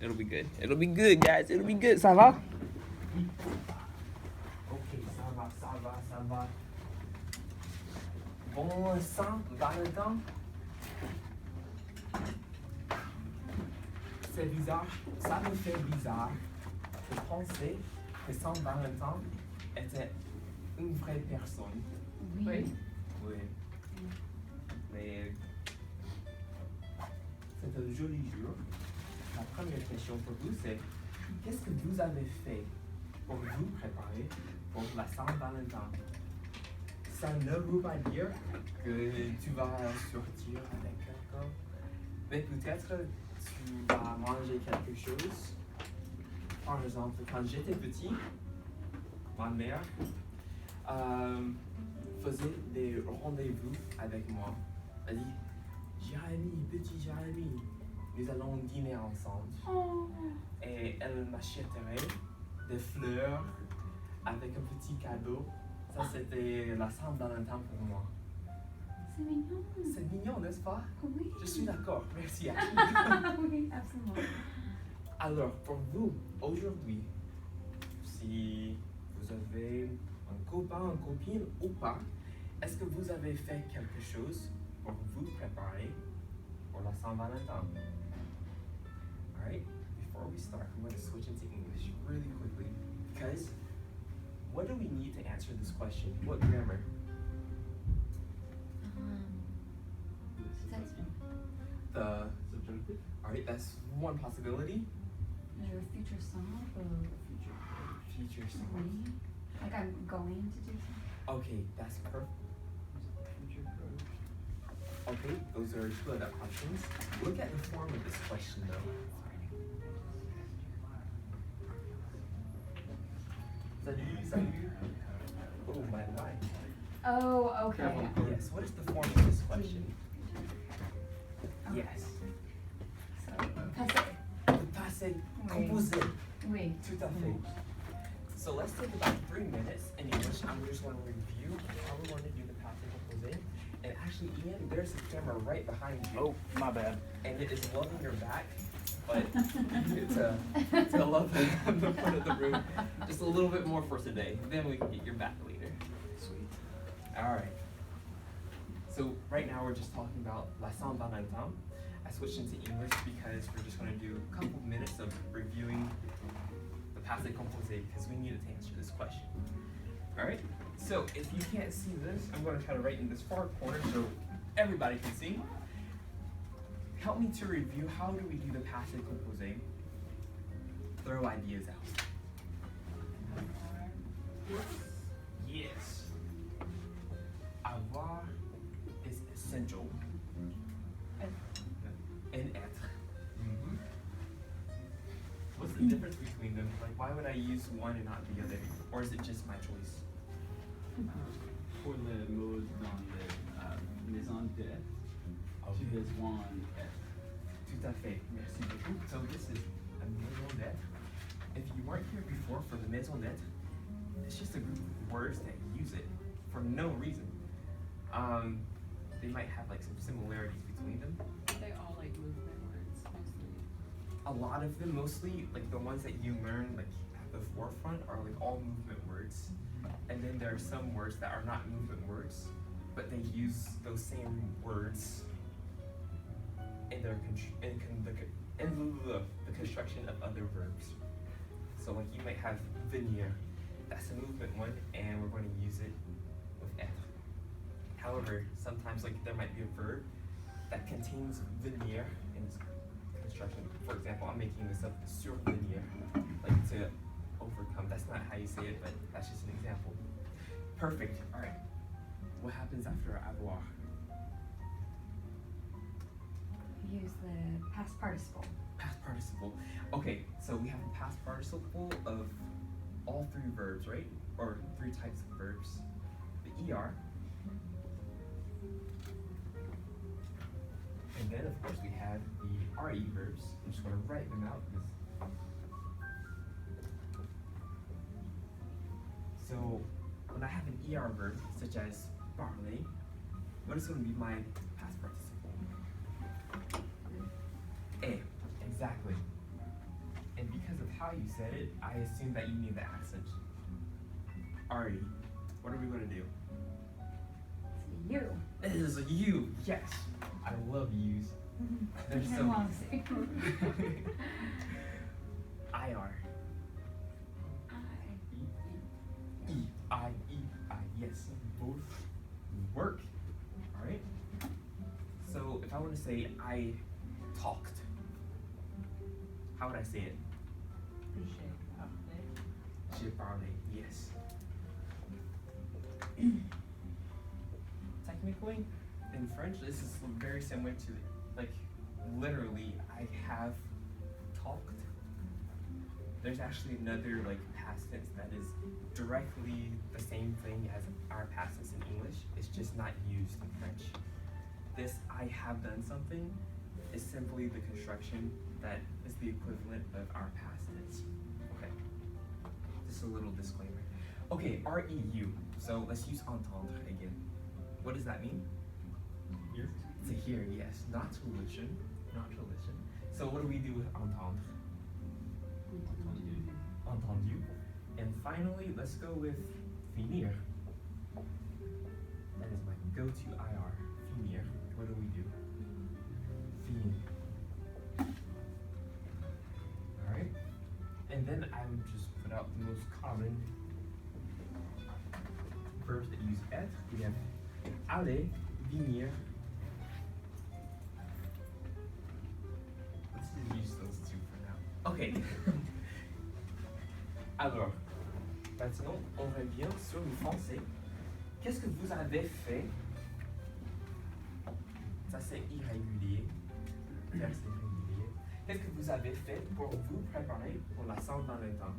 It'll be good. It'll be good, guys. It'll be good. Ça va? Ok, ça va. Bon Saint-Valentin. C'est bizarre. Ça me fait bizarre de penser que Saint-Valentin était une vraie personne. Oui. Oui. Mais c'est un joli jour. La première question pour vous, c'est qu'est-ce que vous avez fait pour vous préparer pour la Saint-Valentin? Ça ne veut pas dire que tu vas sortir avec quelqu'un, mais peut-être tu vas manger quelque chose. Par exemple, quand j'étais petit, ma mère faisait des rendez-vous avec moi. Elle dit, Jérémy, petit Jérémy, nous allons dîner ensemble. Oh. Et elle m'achèterait des fleurs avec un petit cadeau. Ça, c'était la Saint-Valentin pour moi. C'est mignon. C'est mignon, n'est-ce pas? Oui. Je suis d'accord, merci. Oui, absolument. Alors, pour vous, aujourd'hui, si vous avez un copain, une copine ou pas, est-ce que vous avez fait quelque chose pour vous préparer pour la Saint-Valentin? Alright, before we start, I'm going to switch into English really quickly because what do we need to answer this question? What grammar? That's The, Subjunctive? alright, that's one possibility. your future self or Future self. me. Like I'm going to do something. Okay, that's perfect. Future growth? Okay, those are two other options. Look at the form of this question though. Salut. Oh, my life. Oh, okay. Careful. Yes, what is the form of this question? Yes. So, passé. The passé composé. Oui. Tout à fait. So let's take about 3 minutes in English. I'm just going to review how we're going to do the passé composé. And actually, Ian, there's a camera right behind you. Oh, my bad. And it is loving your back, but to love on the front of the room just a little bit more for today. Then we can get your back later. Sweet. All right. So right now we're just talking about La Saint-Valentin. I switched into English because we're just going to do a couple minutes of reviewing the passé composé because we needed to answer this question. All right. So if you can't see this, I'm going to try to write in this far corner so everybody can see. Help me to review how do we do the passé composé. Throw ideas out. Yes. Avoir is essential. And être. What's the difference between them? Like, why would I use one and not the other? Or is it just my choice? Pour le mot dans le maison d'être, tu besoin être. Tout à fait. Merci beaucoup. So this is a maison d'être. If you weren't here before for the maison d'être, it's just a group of words that use it for no reason. They might have like some similarities between them. They all like movement words mostly. A lot of them, mostly like the ones that you learn like at the forefront, are like all movement words. And then there are some words that are not movement words, but they use those same words in their the construction of other verbs. So like you might have venir, that's a movement one, and we're going to use it with être. However, sometimes like there might be a verb that contains venir in its construction. For example, I'm making this up, survenir, like to overcome. That's not how you say it, but that's just an example. Perfect. All right. What happens after avoir? Use the past participle. Past participle. Okay, so we have a past participle of all three verbs, right? Or three types of verbs. The ER. And then, of course, we have the RE verbs. I'm just going to write them out. So, when I have an ER verb, such as parler, what is going to be my past participle? Eh, exactly. how you said it, I assumed that you knew the accent. Alrighty, what are we gonna do? C'est you. It is a U, yes. I love U's. They're so Moi aussi. IR. E-I-E-I, yes, both work. Alright? So if I want to say I talked, how would I say it? J'ai parlé, yes. Technically, in French, this is very similar to, like, literally, I have talked. There's actually another, like, past tense that is directly the same thing as our past tense in English. It's just not used in French. This I have done something is simply the construction that is the equivalent of our past tense. Okay. Just a little disclaimer. Okay, REU. So let's use entendre again. What does that mean? Here. To hear, yes. Not to listen. Not to listen. So what do we do with entendre? Entendu. And finally, let's go with finir. That is my go-to IR. Finir. What do we do? Finir. Alright. And then I would just put out the most common verbs that use être. We have aller, venir. Let's just use those two for now. Okay. Alors, maintenant, on revient sur le français. Qu'est-ce que vous avez fait? Ça c'est irrégulier. Verbe irrégulier. Qu'est-ce que vous avez fait pour vous préparer pour la Saint-Valentin?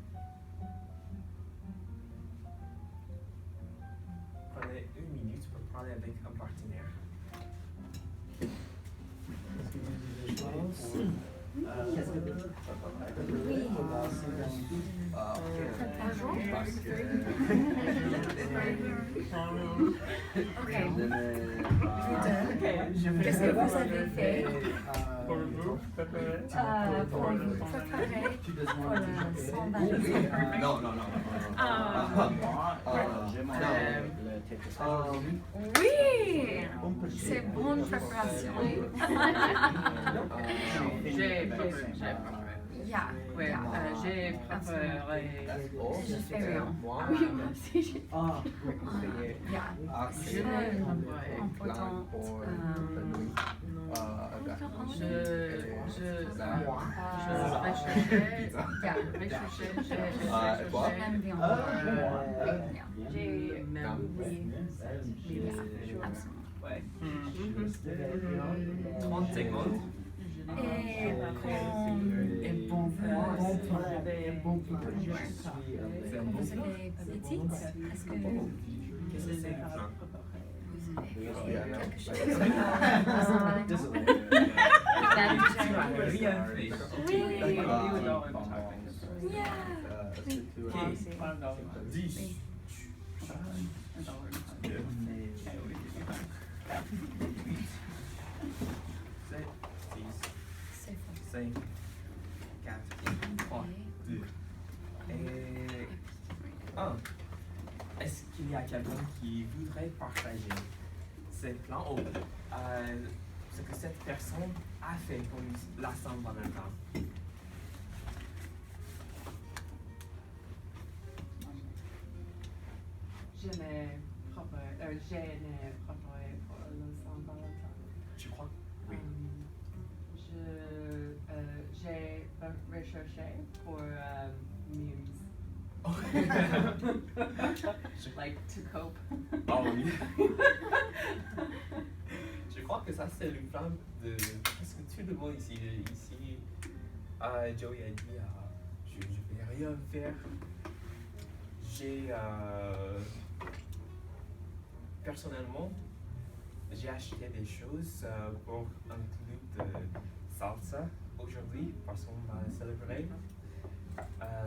Prenez une minute pour parler avec un partenaire. Qu'est-ce que Oui. Ok. Qu'est-ce que vous avez fait Pour vous préparer? pour vous préparer pour la Saint-Valentin? Non, non, non. Oui! C'est bonne préparation. J'ai préparé. Yeah, Ouais, yeah. j'ai préparé. J'ai fait rien. Oui, moi aussi, j'ai yeah. Je l'ai préparé. Important. J'aime bien. J'ai même oublié. Absolument. Ouais. 30 secondes. Et quand bon C'est un bon vous plan. avez petite, est-ce que vous Qu'est-ce que c'est le plan? avez fait quelque chose pour la Saint-Valentin? Tu as rien fait. Oui. D'accord. Yeah. Ok. 10. 7, 6, C'est faux. 5, 4, 3, 2 et 1. Est-ce qu'il y a quelqu'un qui voudrait partager ses plans ou ce que cette personne a fait pour la Saint-Valentin? J'ai préparé pour le Saint-Valentin. Tu crois? Oui. J'ai recherché pour memes. Like to cope. Oh oui. Je crois que ça c'est le plan de presque tout le monde ici. Joey a dit je vais rien faire. Personnellement, j'ai acheté des choses pour un club de salsa aujourd'hui parce qu'on va célébrer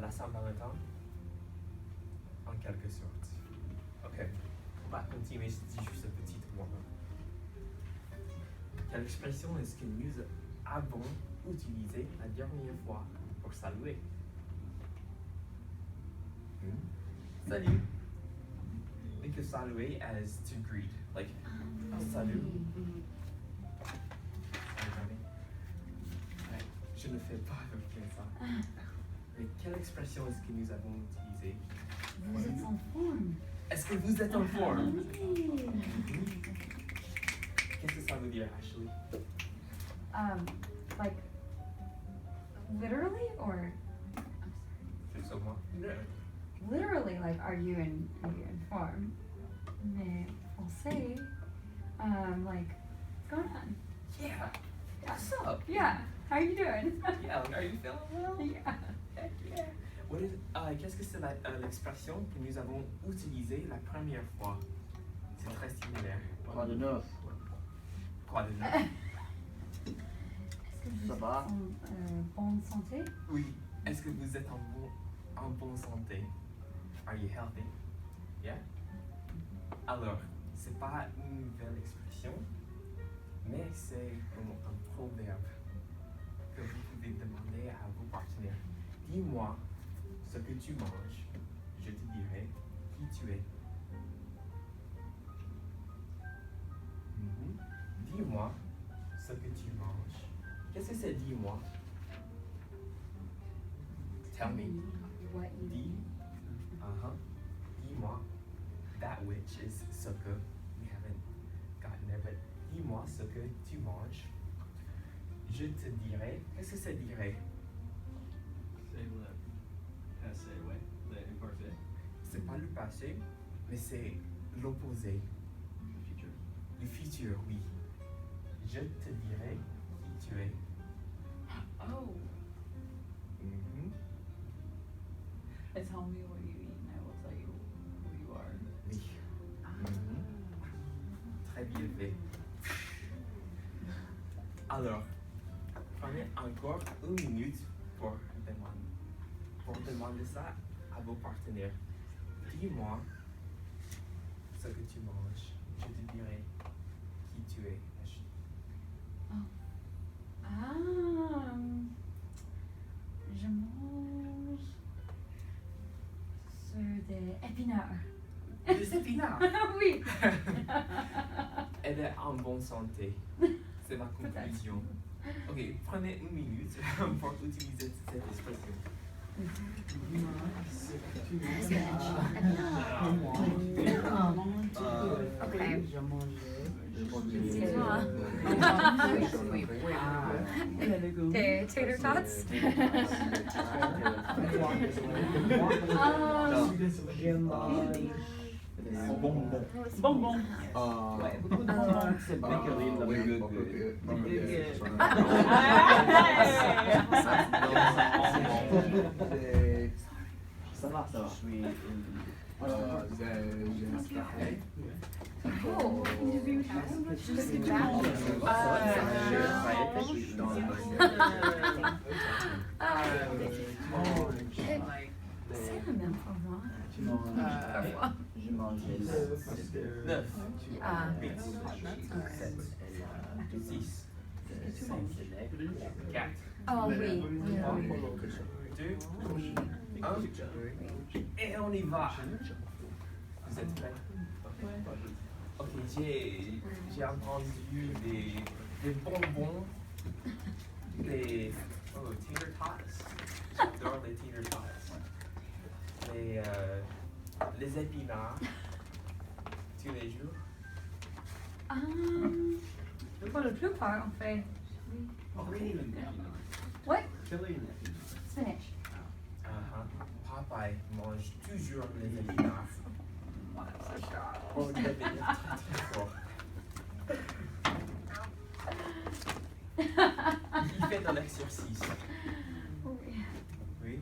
la Saint-Valentin en quelque sorte. Ok, on va continuer, je dis juste un petit mot. Quelle expression est-ce que nous avons utilisée la dernière fois pour saluer? Salut. Think of saluer as to greet, like salut. Ouais, je ne fais pas bien ça. Mais quelle expression est-ce que nous avons utilisée? Vous êtes en forme. Est-ce que vous êtes en forme? Oui. Qu'est-ce que ça veut dire, Ashley? Like, literally or? Juste au moins. Literally, like, are you in form? Mais français, like, what's going on? Yeah. Yeah. What's up? Yeah. How are you doing? Yeah. Are you feeling well? Yeah. Heck yeah. Qu'est-ce que c'est l'expression que nous avons utilisée la première fois? C'est très similaire. Quoi de neuf? Quoi de neuf? Est-ce que vous Ça êtes va? en bonne santé? Oui. Est-ce que vous êtes en bonne santé? Are you healthy? Yeah? Alors, c'est pas une nouvelle expression, mais c'est un proverbe que vous pouvez demander à vos partenaires. Dis-moi ce que tu manges, je te dirai qui tu es. Dis-moi ce que tu manges. Qu'est-ce que c'est dis-moi? Tell me. What you Dis. Dis-moi. That which is ce que. We haven't gotten there, but dis-moi ce que tu manges. Je te dirai. Qu'est-ce que c'est dirai? C'est le passé, ouais. Le imparfait. C'est pas le passé, mais c'est l'opposé. Le futur. Le futur, oui. Je te dirai qui tu es. Oh, Mhm. tell me what you eat and I will tell you who you are. Oui. Mhm. Très bien fait. Alors, prenez encore une minute pour demander ça à vos partenaires. Dis-moi ce que tu manges. Je te dirai qui tu es. Je mange sur des épinards. Des épinards. Oui. Elle est en bonne santé. C'est ma conclusion. Ok, prenez une minute pour utiliser cette expression. Okay. Excuse-moi. Des tater tots? Bonbon. Bonbon. Ouais, beaucoup de bonbons. C'est Bakery, la Ça va, ça va. Oh, interview with you? Just in that? C'est la même pour moi. Parfois. Je mangeais 9, Ah. 8, 7, 6, 5, 4, Oh oui, oui, oui. 2, 1, et on y va. Vous êtes prêts? Ok, j'ai entendu des bonbons, des tater tots. J'adore les tater tots. Les épinards tous les jours. Pour le plupart, on fait what? Spinach. Popeye mange toujours les épinards. Oh, il va devenir très très fort. Il fait de l'exercice. Oui. Oui.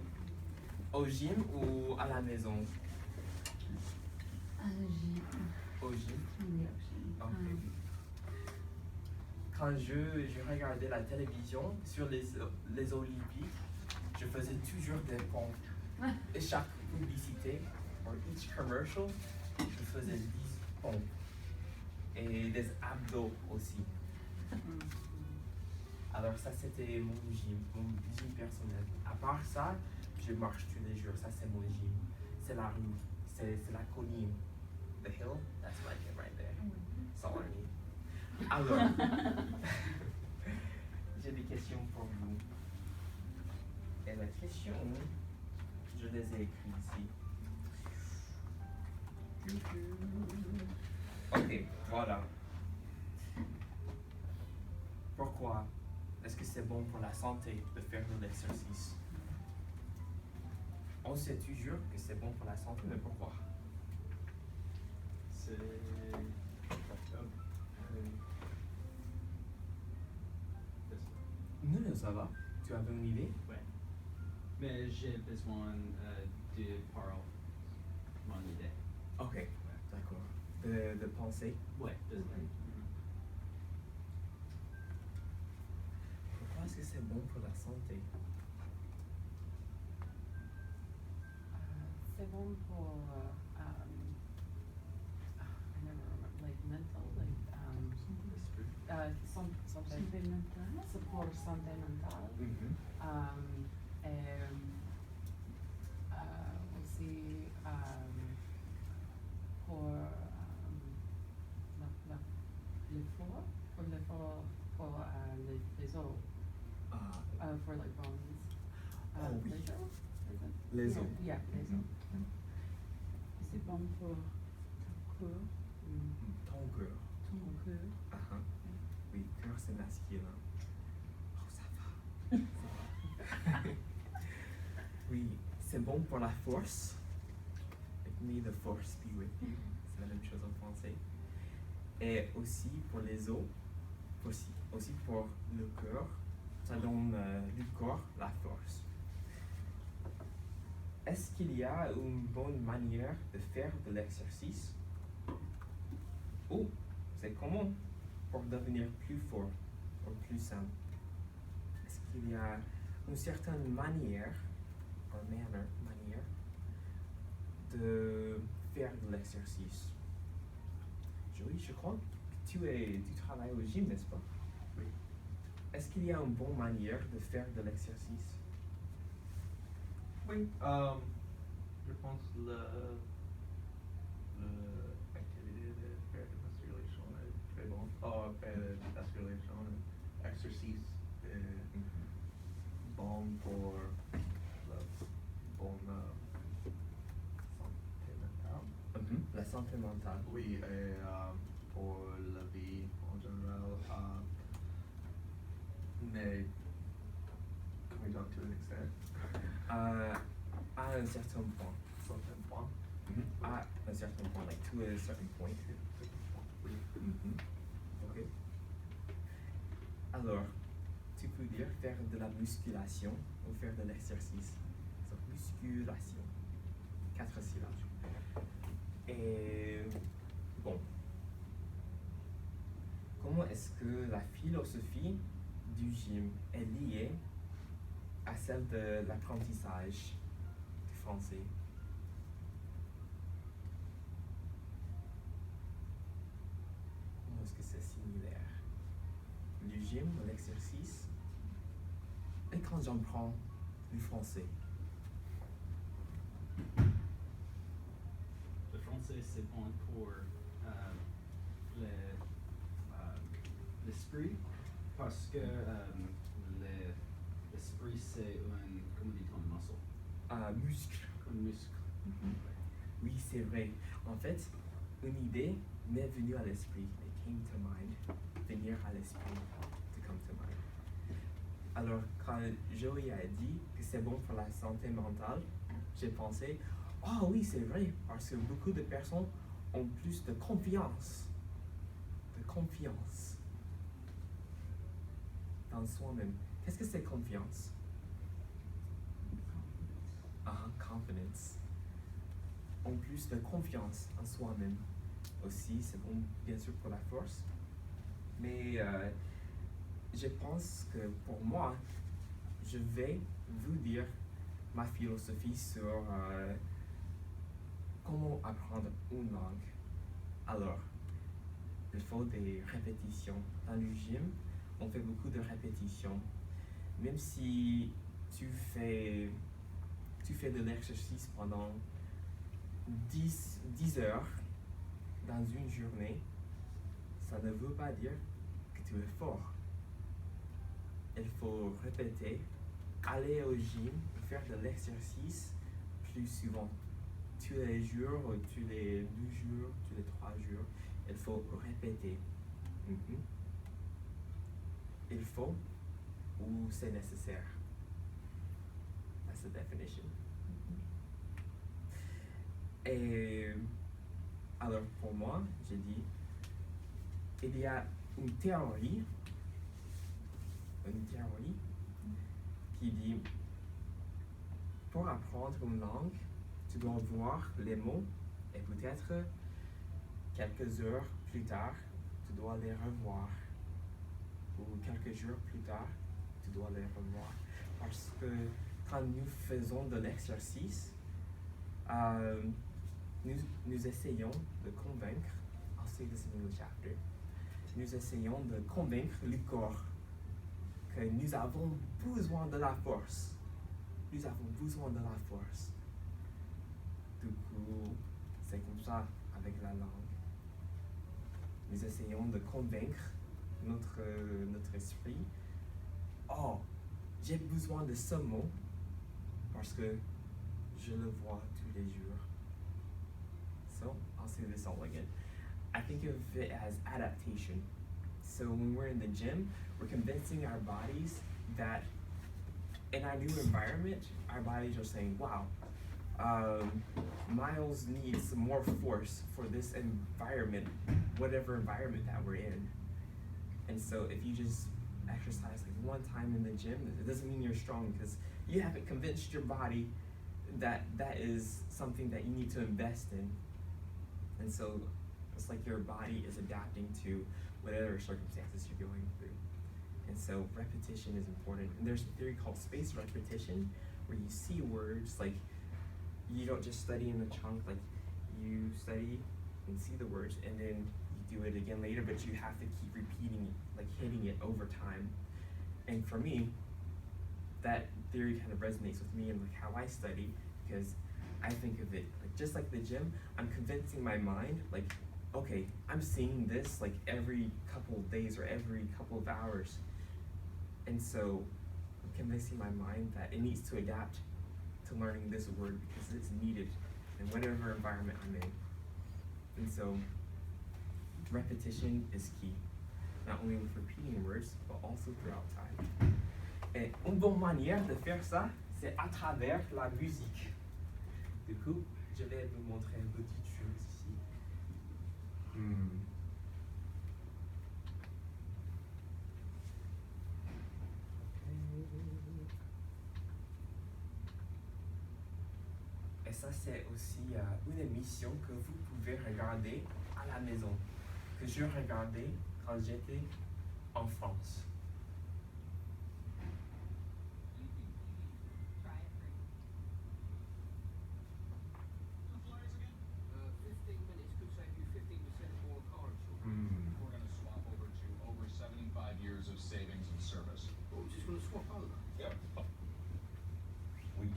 Au gym ou à la maison? Au gym. Ok. Quand je regardais la télévision sur les Olympiques, je faisais toujours des pompes. Et chaque publicité, or each commercial, je faisais 10 pompes. Et des abdos aussi. Alors ça c'était mon gym personnel. À part ça, je marche tous les jours, ça c'est mon gym. C'est la rue, c'est la colline. The hill, that's my name right there. That's all I need. Alors, j'ai des questions pour vous. Et la question, je les ai écrites ici. Ok, voilà. Pourquoi est-ce que c'est bon pour la santé de faire de l'exercice? On sait toujours que c'est bon pour la santé, mais pourquoi? C'est comme c'est ça. Non, ça va. Tu avais une idée? Ouais. Mais j'ai besoin de parler mon idée. Ok, d'accord. De penser. Ouais, désolé. Pourquoi est-ce que c'est bon pour la santé? C'est bon pour, I never remember, like mental, like, santé. Santé mentale. C'est pour santé mentale. Et aussi pour l'effort, pour les os, for like bones. Oh oui. Les os? Is it? Les os. Yeah, les os. C'est bon pour ton corps. Ton cœur. Ton cœur. Ah, oui, cœur c'est masculin. Oh, ça va. Oui, c'est bon pour la force. Like, may the force be with you. C'est la même chose en français. Et aussi pour les os. Aussi pour le cœur. Ça donne du corps la force. Est-ce qu'il y a une bonne manière de faire de l'exercice? Ou c'est comment pour devenir plus fort ou plus sain? Est-ce qu'il y a une certaine manière de faire de l'exercice? Joey, je crois que tu travailles au gym, n'est-ce pas? Oui. Est-ce qu'il y a une bonne manière de faire de l'exercice? Oui, je pense l'activité de faire de musculation est très bon. Faire de musculation, exercice est bon pour la bonne santé mentale. La santé mentale. Oui, et pour la vie en général, mais coming down to an extent. À un certain point. Certain point. À un certain point, like to a certain point. Oui. Ok. Alors, tu peux dire faire de la musculation ou faire de l'exercice. Donc, musculation. 4 syllabes. Et bon. Comment est-ce que la philosophie du gym est liée à celle de l'apprentissage du français? Comment est-ce que c'est similaire? Le gym, l'exercice, et quand j'en prends du français. Le français, c'est bon pour l'esprit, parce que l'esprit, c'est un, comment dit-on, muscle? Muscle. Un muscle. Oui, c'est vrai. En fait, une idée m'est venue à l'esprit. It came to mind. Venir à l'esprit. To come to mind. Alors, quand Joey a dit que c'est bon pour la santé mentale, j'ai pensé, oh oui, c'est vrai, parce que beaucoup de personnes ont plus de confiance. De confiance dans soi-même. Qu'est-ce que c'est confiance? Confidence. Ont plus de confiance en soi-même. Aussi, c'est bon, bien sûr, pour la force. Mais je pense que pour moi, je vais vous dire ma philosophie sur comment apprendre une langue. Alors, il faut des répétitions. Dans le gym, on fait beaucoup de répétitions. Même si tu fais de l'exercice pendant 10 heures dans une journée, ça ne veut pas dire que tu es fort. Il faut répéter, aller au gym, faire de l'exercice plus souvent. Tous les jours, tous les 2 jours, tous les 3 jours, il faut répéter. Mhm. Il faut ou c'est nécessaire. That's the definition. Et alors pour moi, j'ai dit, il y a une théorie qui dit, pour apprendre une langue, tu dois voir les mots et peut-être quelques heures plus tard, tu dois les revoir. Ou quelques jours plus tard, tu dois les revoir. Parce que quand nous faisons de l'exercice, nous essayons de convaincre, I'll say this in the chapter, nous essayons de convaincre le corps que nous avons besoin de la force. Nous avons besoin de la force. Du coup, c'est comme ça avec la langue. Nous essayons de convaincre notre esprit. Oh, j'ai besoin de ce mot parce que je le vois tous les jours. So, I'll say this all again. I think of it as adaptation. So when we're in the gym, we're convincing our bodies that in our new environment, our bodies are saying, wow, Miles needs some more force for this environment, whatever environment that we're in. And so if you just exercise like one time in the gym, it doesn't mean you're strong because you haven't convinced your body that that is something that you need to invest in. And so it's like your body is adapting to whatever circumstances you're going through. And so repetition is important. And there's a theory called spaced repetition where you see words, like you don't just study in a chunk, like you study and see the words and then you do it again later, but you have to keep repeating it, like hitting it over time. And for me, that theory kind of resonates with me and like how I study, because I think of it like just like the gym, I'm convincing my mind like, okay, I'm seeing this like every couple of days or every couple of hours. And so I'm convincing my mind that it needs to adapt to learning this word because it's needed in whatever environment I'm in. And so repetition is key, not only with repeating words, but also throughout time. Et une bonne manière de faire ça, c'est à travers la musique. Du coup, je vais vous montrer une petite chose ici. Et ça, c'est aussi une émission que vous pouvez regarder à la maison, que je regardais quand j'étais en France. Of savings and service. Oh, just gonna swap over. Yep. We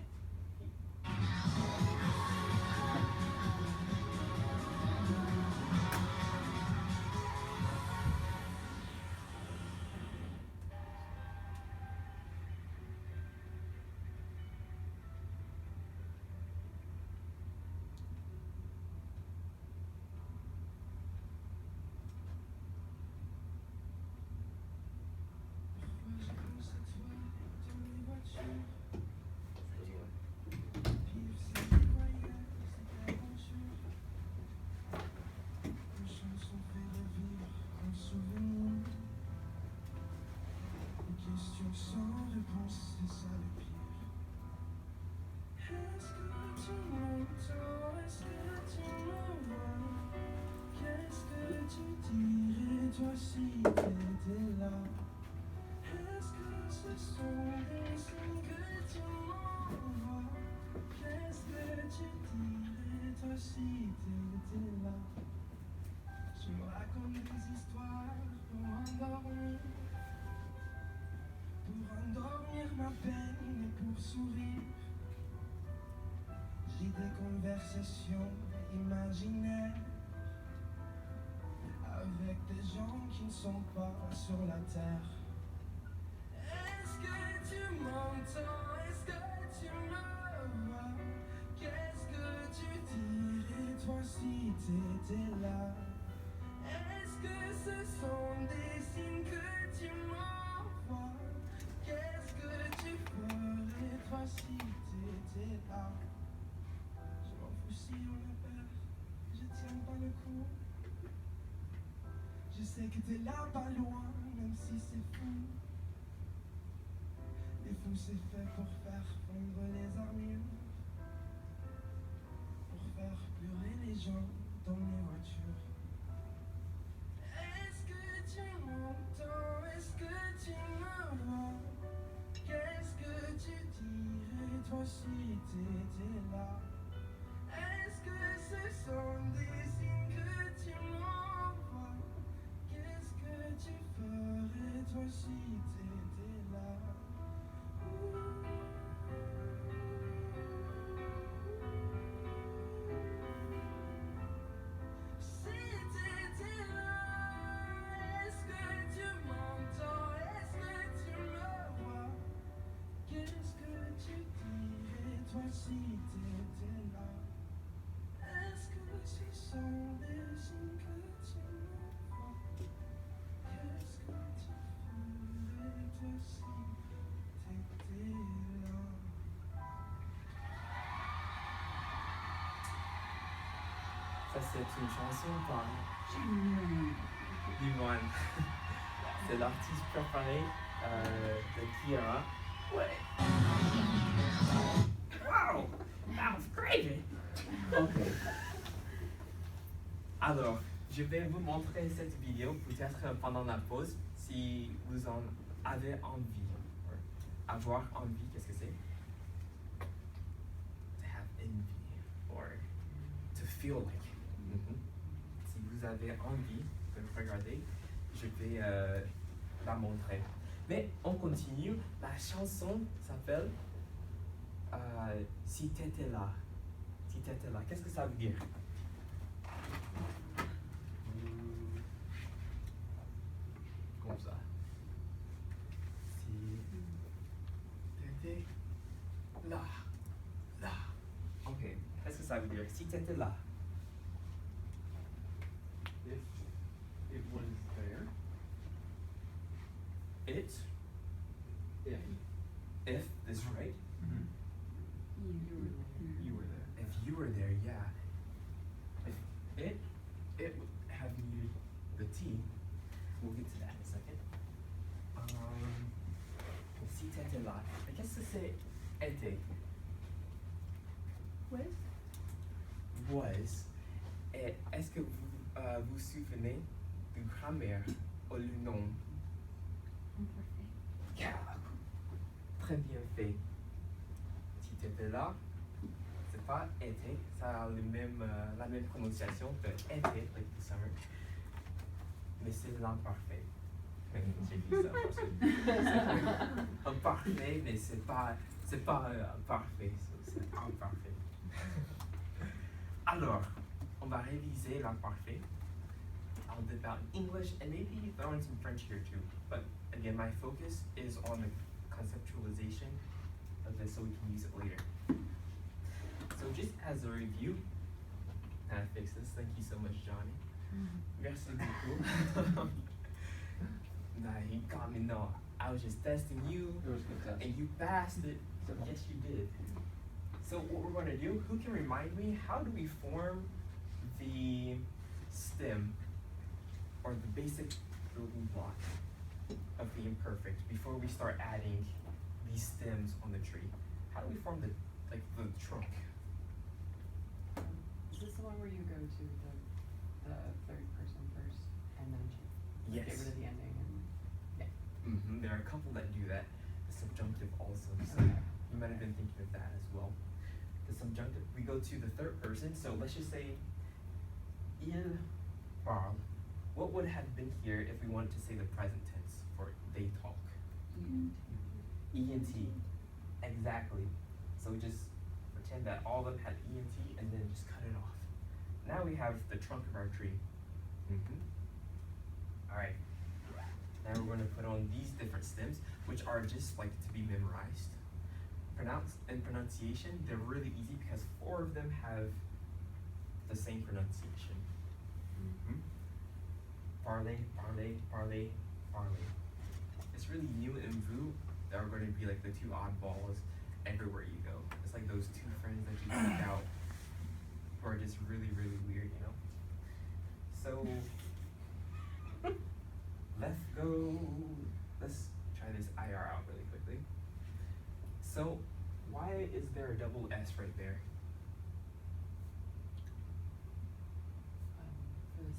sans réponse, c'est ça le pire. Est-ce que tu m'entends? Est-ce que tu me vois? Qu'est-ce que tu dirais toi si t'étais là? Est-ce que ce sont des signes que tu m'envoies? Qu'est-ce que tu dirais toi si t'étais là? Je me raconte des histoires pour endormir. Pour endormir ma peine et pour sourire, j'ai des conversations. conversation imaginaire avec des gens qui ne sont pas sur la terre. Est-ce que tu m'entends? Est-ce que tu me vois? Qu'est-ce que tu dirais toi si t'étais là? Est-ce que ce sont des signes que tu m'envoies? Qu'est-ce que tu ferais toi si t'étais là? Je m'en fous si on a peur, je tiens pas le coup. Je sais que t'es là pas loin, même si c'est fou. Les fous c'est fait pour faire fondre les armures, pour faire pleurer les gens dans les voitures. Est-ce que tu m'entends? Est-ce que tu me vois? Qu'est-ce que tu dirais toi si t'étais là? Est-ce que ce sont des signes que tu m'envoies? Qu'est-ce que tu ferais toi si t'étais là? Si t'étais là, est-ce que tu m'entends? Est-ce que tu me vois? Qu'est-ce que tu dirais toi si t'étais là? Est-ce que ce sont des signes que tu m'envoies? Qu'est-ce que tu ferais toi si t'étais là? Ça, c'est une chanson par Limon. C'est l'artiste préféré de Kiara. Ouais. Wow! That was crazy! Ok. Alors, je vais vous montrer cette vidéo peut-être pendant la pause si vous en avez envie. Avoir envie, qu'est-ce que c'est? To have envy or to feel like. Si vous avez envie de le regarder, je vais la montrer. Mais on continue. La chanson s'appelle Si t'étais là. Si t'étais là. Qu'est-ce que ça veut dire? Comme ça. Si t'étais là. Là. Ok. Qu'est-ce que ça veut dire? Si t'étais là. If it was there. It, if this right? You were there. If you were there, yeah. If it would have needed the T. We'll get to that in a second. Si t'étais là. Qu'est-ce que c'est été? Was. Et est-ce que vous vous souvenez du grammaire ou le nom? Yeah. Très bien fait. Si t'étais là, c'est pas été, ça a la même prononciation que été, like the summer. Mais c'est l'imparfait. J'ai dit ça parce que c'est un parfait, mais c'est pas parfait, c'est imparfait. Alors, on va réviser l'imparfait. I'll dip out English and maybe throw in some French here too. But again, my focus is on the conceptualization of this so we can use it later. So just as a review, and I fixed this, thank you so much, Johnny. Merci beaucoup. Nah, you got me, no. I was just testing you, It was good test. and you passed it. Yes, you did. So what we're gonna do, who can remind me, how do we form the stem, or the basic building block of the imperfect before we start adding these stems on the tree? How do we form the trunk? Is this the one where you go to the third person first and then get Yes. rid of the ending and There are a couple that do that. The subjunctive also. So Okay. you might have been thinking of that as well. The subjunctive, we go to the third person. So let's just say, il parle. What would have been here if we wanted to say the present tense for they talk? ENT. Exactly. So we just pretend that all of them had ENT and then just cut it off. Now we have the trunk of our tree. Alright. Now we're going to put on these different stems, which are just like to be memorized. Pronunciation, they're really easy because 4 of them have the same pronunciation. Parley, parley, parley, parley. It's really you and Vu that are going to be like the 2 oddballs everywhere you go. It's like those 2 friends that you pick out who are just really, really weird, you know? So, let's go. Let's try this IR out really quickly. So, why is there a double S right there? For this,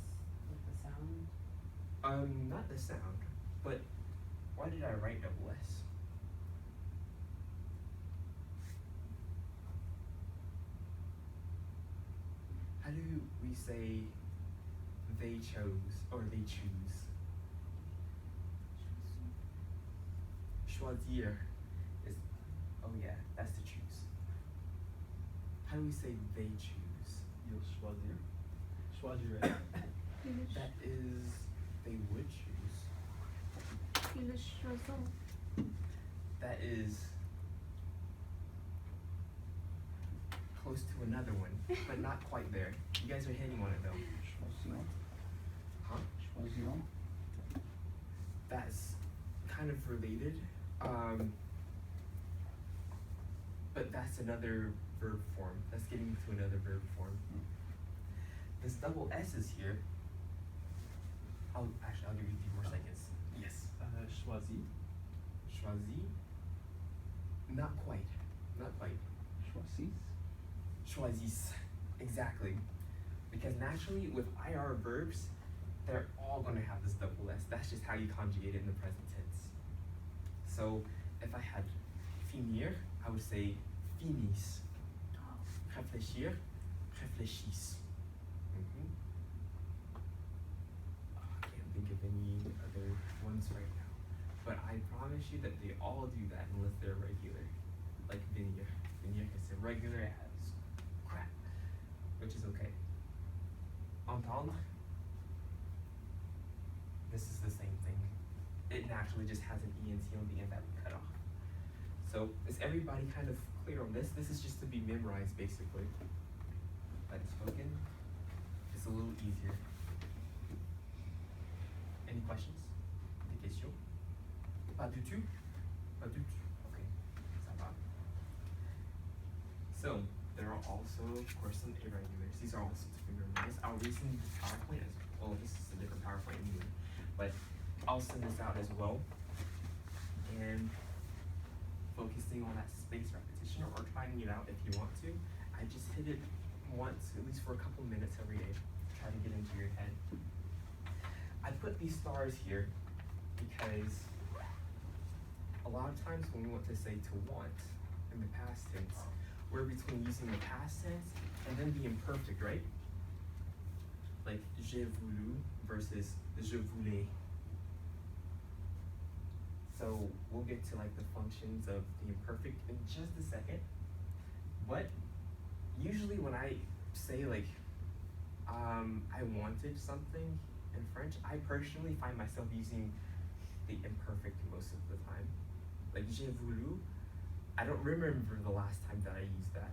like the sound. Not the sound, but why did I write double S? How do we say they chose or they choose? Choisir is, oh yeah, that's to choose. How do we say they choose? You'll choisir. Choisirais. That is, they would choose. That is close to another one, but not quite there. You guys are hitting on it though. Choisirons. Huh? Choisirons. That's kind of related. But that's another verb form. That's getting to another verb form. This double S is here. I'll give you a few more seconds. Yes. Choisi. Choisi. Not quite. Not quite. Choisis. Choisis. Exactly. Because naturally with IR verbs, they're all gonna have this double S. That's just how you conjugate it in the present tense. So if I had finir, I would say finis. Réfléchir, réfléchissent. I can't think of any other ones right now. But I promise you that they all do that unless they're regular. Like venir. Venir is irregular as crap, which is okay. Entendre. This is the same thing. It naturally just has an ENT on the end that we cut off. So is everybody kind of clear on this? This is just to be memorized basically. But spoken, it's a little easier. Any questions? Des questions? Pas du tout? Pas du tout. Okay, ça va. So there are also, of course, some irregulars. These are also to be memorized. I'll resend this PowerPoint as well. This is a different PowerPoint anyway, but I'll send this out as well. And focusing on that space repetition or trying it out if you want to. I just hit it once, at least for a couple minutes every day. Try to get into your head. I put these stars here because a lot of times when we want to say to want in the past tense, we're between using the past tense and then the imperfect, right? Like j'ai voulu versus je voulais. So we'll get to like the functions of the imperfect in just a second. But usually when I say like I wanted something in French, I personally find myself using the imperfect most of the time. Like j'ai voulu, I don't remember the last time that I used that.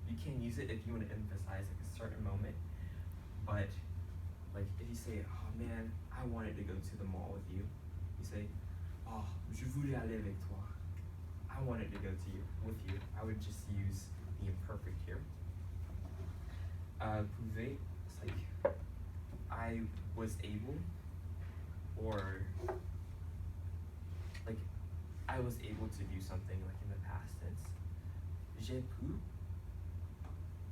You can use it if you want to emphasize like a certain moment, but like if you say, oh man, I wanted to go to the mall with you, you say, oh, je voulais aller avec toi. I wanted to go to you with you. I would just use the imperfect here. Pouvait, it's like I was able, or like I was able to do something like in the past tense. J'ai pu.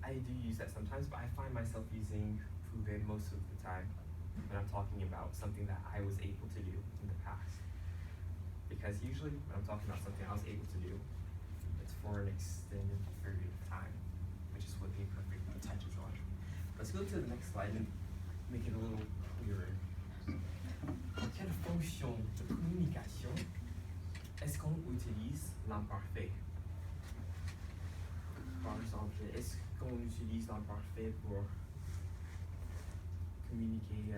I do use that sometimes, but I find myself using pouvait most of the time when I'm talking about something that I was able to do in the past. Because usually when I'm talking about something I was able to do, it's for an extended period of time, which is what the imperfect touches on. Let's go to the next slide and make it a little clearer. Quelle fonction de communication est-ce qu'on utilise l'imparfait? Parler, simple. Est-ce qu'on utilise l'imparfait pour communiquer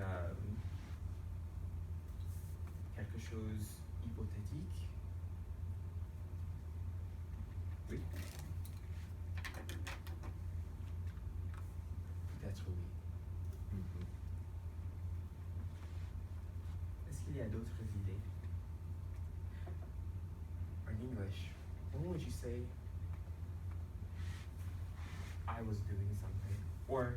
quelque chose hypothétique? Oui. Peut-être oui. Est-ce qu'il y a d'autres idées? In English, when would you say I was doing something? Or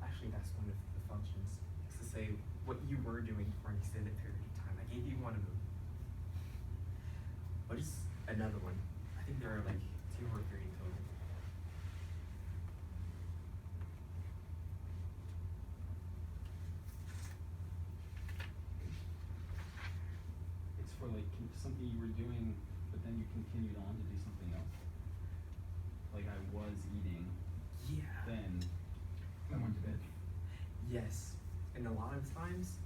actually that's one of the functions. Is to say what you were doing for an extended period of time. I gave you one of them. What is another one? I think there are like 2 or 3 in total. It's for like something you were doing, but then you continued on to do something else. Like I was eating, Yeah. then I went to bed. Yes. And a lot of times,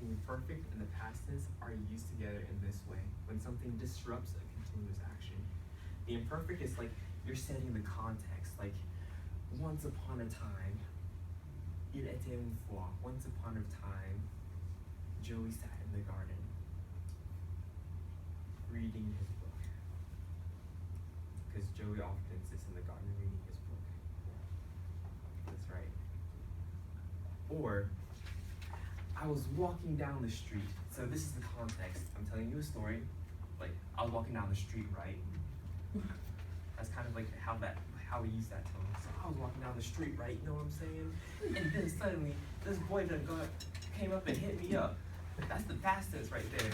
the imperfect and the past tense are used together in this way. When something disrupts a continuous action. The imperfect is like you're setting the context. Like, once upon a time, il était une fois. Once upon a time, Joey sat in the garden, reading his book. Because Joey often sits in the garden reading his book. That's right. Or, I was walking down the street. So this is the context. I'm telling you a story. Like, I was walking down the street, right? That's kind of like how we use that tone. So I was walking down the street, right? You know what I'm saying? And then suddenly, this boy came up and hit me up. That's the past tense right there.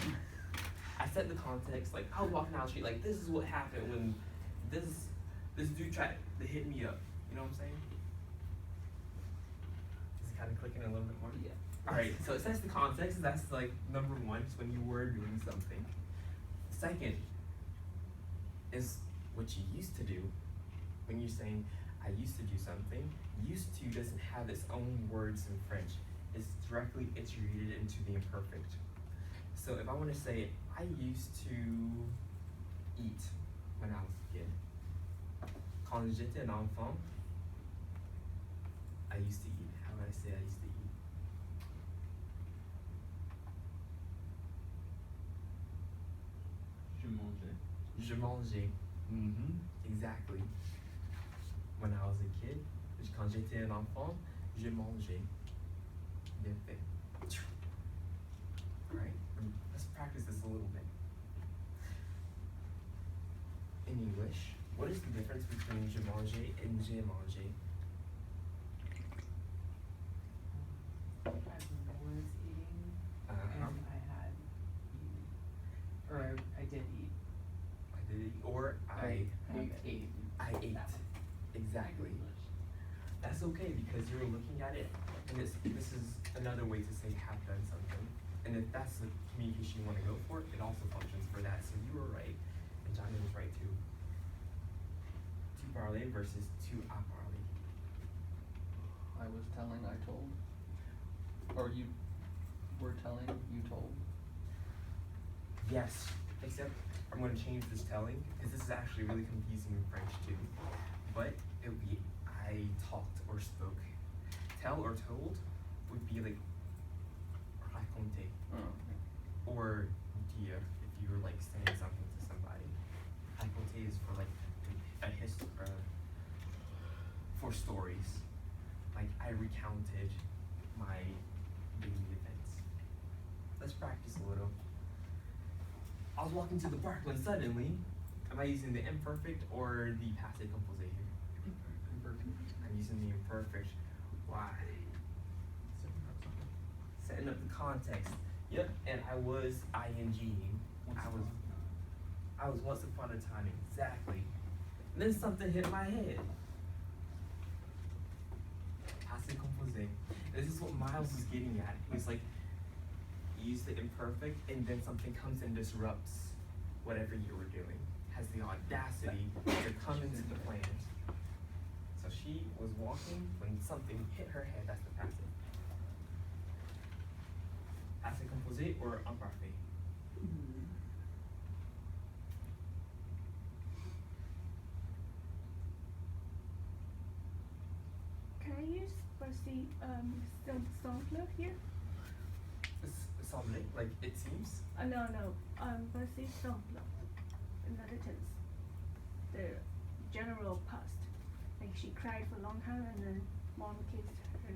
I set the context. Like, I was walking down the street. Like, this is what happened when this dude tried to hit me up. You know what I'm saying? Is it kind of clicking a little bit more? Yeah. All right. So it sets the context. That's like number 1. It's when you were doing something. Second is what you used to do. When you're saying, I used to do something, used to doesn't have its own words in French. It's directly iterated into the imperfect. So if I want to say, I used to eat when I was a kid. Quand j'étais un enfant, I used to eat. How would I say I used to eat? Je mangeais. Je mangeais. Exactly. When I was a kid, quand j'étais un enfant, je mangeais. Bien fait. Alright, let's practice this a little bit. In English, what is the difference between je mangeais and j'ai mangé? I was eating Uh-huh. and I had eaten. Or I did eat. I did it, or I ate. I ate. Exactly. That's okay because you're looking at it, and this is another way to say have done something. And if that's the communication you want to go for, it also functions for that. So you were right, and Johnny was right too. Tu parlais versus tu as parlé. I was telling, I told. Or you were telling, you told. Yes, except I'm going to change this telling because this is actually really confusing in French too. But it would be I talked or spoke. Tell or told would be like raconter. Oh, okay. Or dire if you were like saying something to somebody. Raconter is for like a history, for stories. Like I recounted my daily events. Let's practice a little. I was walking to the park when suddenly, am I using the imperfect or the passive composé here? Imperfect. I'm using the imperfect. Why? Setting up the context. Yep, and I was ing. I was once upon a time, exactly. And then something hit my head. Passive composé. This is what Miles was getting at. He was like, use the imperfect and then something comes and disrupts whatever you were doing. Has the audacity to come into the plan. So she was walking when something hit her head. That's the passive. Passive composé or imparfait? voici semble here. Something like it seems. No, voici semble. In other tense. The general past. Like she cried for a long time and then mom kissed her.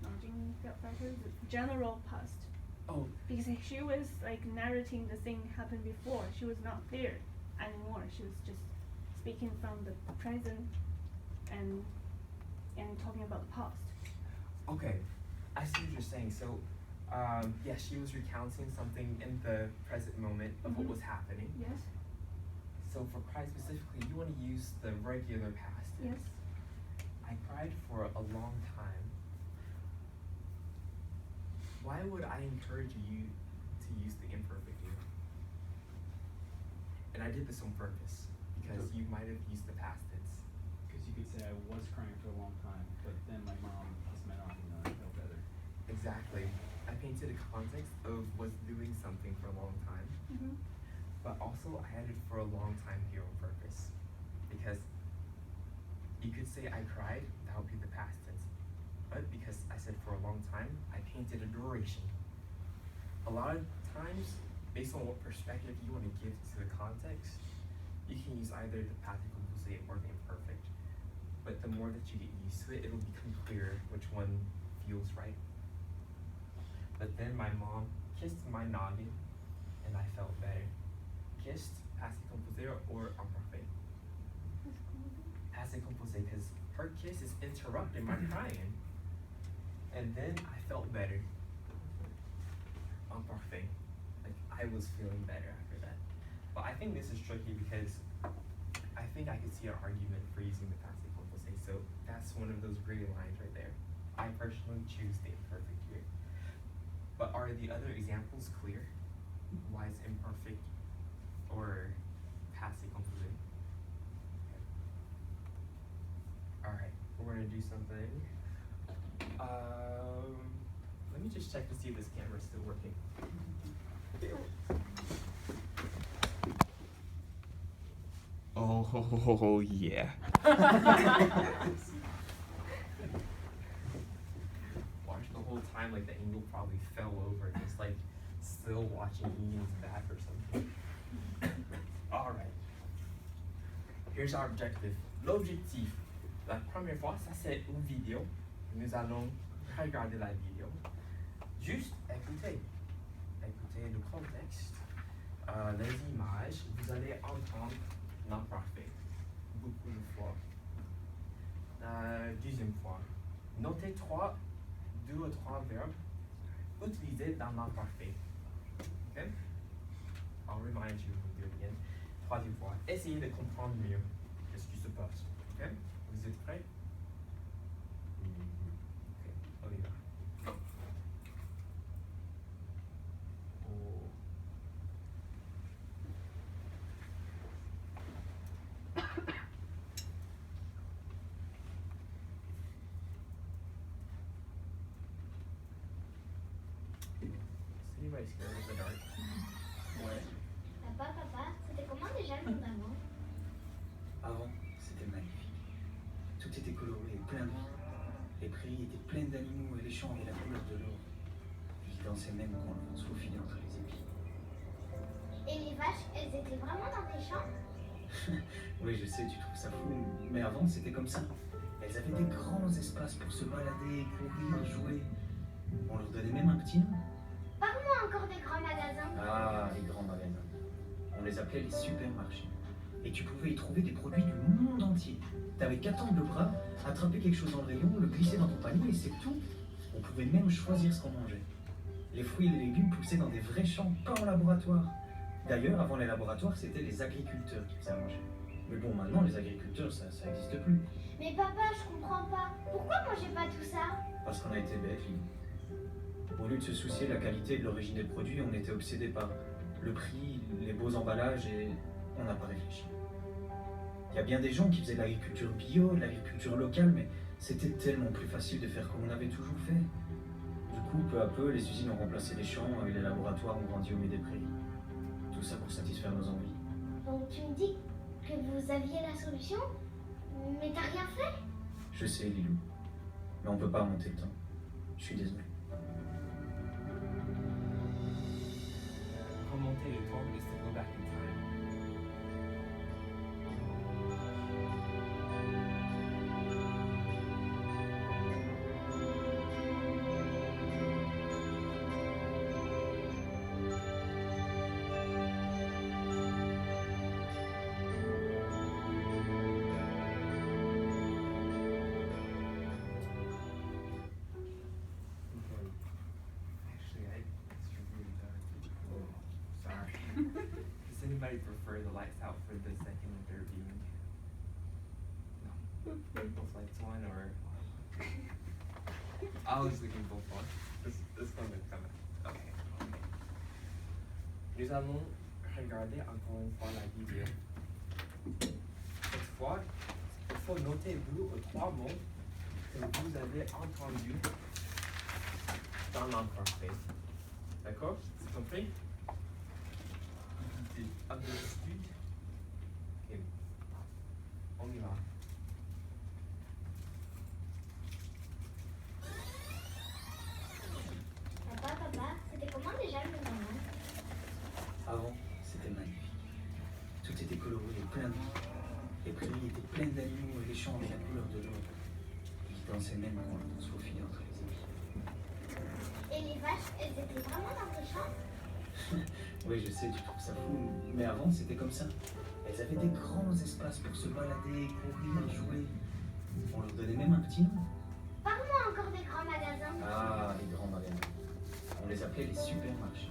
Nanjing felt better. The general past. Oh, Because she was like narrating the thing happened before. She was not there anymore. She was just speaking from the present and talking about the past. okay. I see what you're saying. So, yeah, she was recounting something in the present moment of what Mhm. was happening. Yes? So for cry specifically, you want to use the regular past tense. Yes. I cried for a long time. Why would I encourage you to use the imperfect here? And I did this on purpose because you might have used the past tense. Because you could say I was crying for a long time, but then my mom kissed my knob and I felt better. Exactly. I painted a context of was doing something for a long time, Mm-hmm. but also I added for a long time here on purpose. Because you could say I cried, that would be the past tense. But because I said for a long time, I painted a duration. A lot of times, based on what perspective you want to give to the context, you can use either the passive composite or the imperfect. But the more that you get used to it, it'll become clearer which one feels right. But then my mom kissed my noggin and I felt better. Kissed, passive composite or imperfect. Passive composite because her kiss is interrupting my crying. And then I felt better. Imperfect. Like I was feeling better after that. But I think this is tricky because I think I could see an argument for using the passive composite. So that's one of those gray lines right there. I personally choose the imperfect here. But are the other examples clear? Why it's imperfect or passive composite? Okay. Alright, we're gonna do something. Let me just check to see if this camera's still working. Oh yeah. Watch the whole time like the angle probably fell over, just like still watching Ian's back or something. Alright. Here's our objective. L'objectif. La première fois, ça c'est une vidéo. Nous allons regarder la vidéo. Juste écoutez. Écoutez le contexte. Les images. Vous allez entendre l'imparfait beaucoup de fois. Deuxième fois. Notez deux ou trois verbes utilisés dans l'imparfait. Okay? I'll remind you of it again. Troisième fois. Essayez de comprendre mieux ce qui se passe. Okay? Vous êtes prêts? Okay, on y va. Oh. Is anybody scared of the dark? Ouais. Papa, c'était comment déjà le monde avant? Avant, c'était magnifique. Tout était coloré et plein de vie. Les prairies étaient pleines d'animaux et les champs avaient la couleur de l'or. Ils dansaient même quand le vent soufflait entre les épis. Et les vaches, elles étaient vraiment dans des champs? Oui, je sais, tu trouves ça fou, mais avant c'était comme ça. Elles avaient des grands espaces pour se balader, courir, jouer. On leur donnait même un petit nom. Parle-moi encore des grands magasins. Ah, les grands magasins. On les appelait les supermarchés. Et tu pouvais y trouver des produits du monde entier. T'avais qu'à tendre le bras, attraper quelque chose dans le rayon, le glisser dans ton panier et c'est tout. On pouvait même choisir ce qu'on mangeait. Les fruits et les légumes poussaient dans des vrais champs, pas en laboratoire. D'ailleurs, avant les laboratoires, c'était les agriculteurs qui faisaient à manger. Mais bon, maintenant, les agriculteurs, ça n'existe plus. Mais papa, je comprends pas. Pourquoi manger pas tout ça? Parce qu'on a été bêtes, Lily. Au lieu de se soucier de la qualité et de l'origine des produits, on était obsédés par le prix, les beaux emballages et on n'a pas réfléchi. Il y a bien des gens qui faisaient de l'agriculture bio, de l'agriculture locale, mais c'était tellement plus facile de faire comme on avait toujours fait. Du coup, peu à peu, les usines ont remplacé les champs et les laboratoires ont grandi au milieu des prairies. Tout ça pour satisfaire nos envies. Donc tu me dis que vous aviez la solution, mais t'as rien fait? Je sais, Lilou. Mais on peut pas remonter le temps. Je suis désolé. Remonter le temps is to go back in time. Actually, it's really dark. Oh, sorry. Does anybody prefer the lights out for the second and third viewing? No. Both lights on or? I was looking both on. This one is coming. Okay. Nous allons regarder encore une fois la vidéo. Cette fois, il faut noter vous aux 3 mots que vous avez entendus dans l'imparfait. D'accord? C'est compris? Understood? Ok. On y va. Papa, c'était comment déjà le moment? Avant, c'était magnifique. Tout était coloré et plein de vie. Les prairies étaient pleines d'animaux et les champs avaient la couleur de l'eau. Ils dansaient même quand on se faufilait entre les épis. Et les vaches, elles étaient vraiment dans le champ? Oui, je sais, tu trouves ça fou, mais avant c'était comme ça. Elles avaient des grands espaces pour se balader, courir, jouer. On leur donnait même un petit nom. Parle-moi encore des grands magasins. Ah, les grands magasins. On les appelait les supermarchés.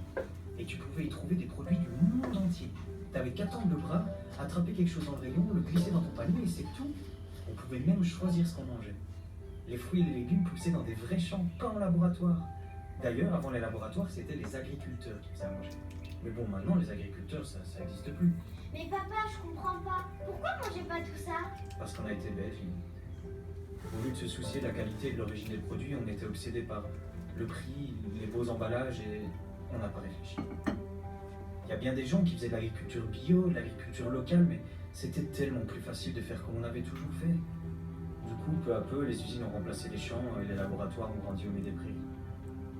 Et tu pouvais y trouver des produits du monde entier. T'avais qu'à tendre le bras, attraper quelque chose dans le rayon, le glisser dans ton panier et c'est tout. On pouvait même choisir ce qu'on mangeait. Les fruits et les légumes poussaient dans des vrais champs, pas en laboratoire. D'ailleurs, avant les laboratoires, c'était les agriculteurs qui faisaient à manger. Mais bon, maintenant, les agriculteurs, ça n'existe plus. Mais papa, je comprends pas. Pourquoi manger pas tout ça? Parce qu'on a été bêtes, fille. Au lieu de se soucier de la qualité et de l'origine des produits, on était obsédés par le prix, les beaux emballages et on n'a pas réfléchi. Il y a bien des gens qui faisaient de l'agriculture bio, de l'agriculture locale, mais c'était tellement plus facile de faire comme on avait toujours fait. Du coup, peu à peu, les usines ont remplacé les champs et les laboratoires ont grandi au milieu des prairies.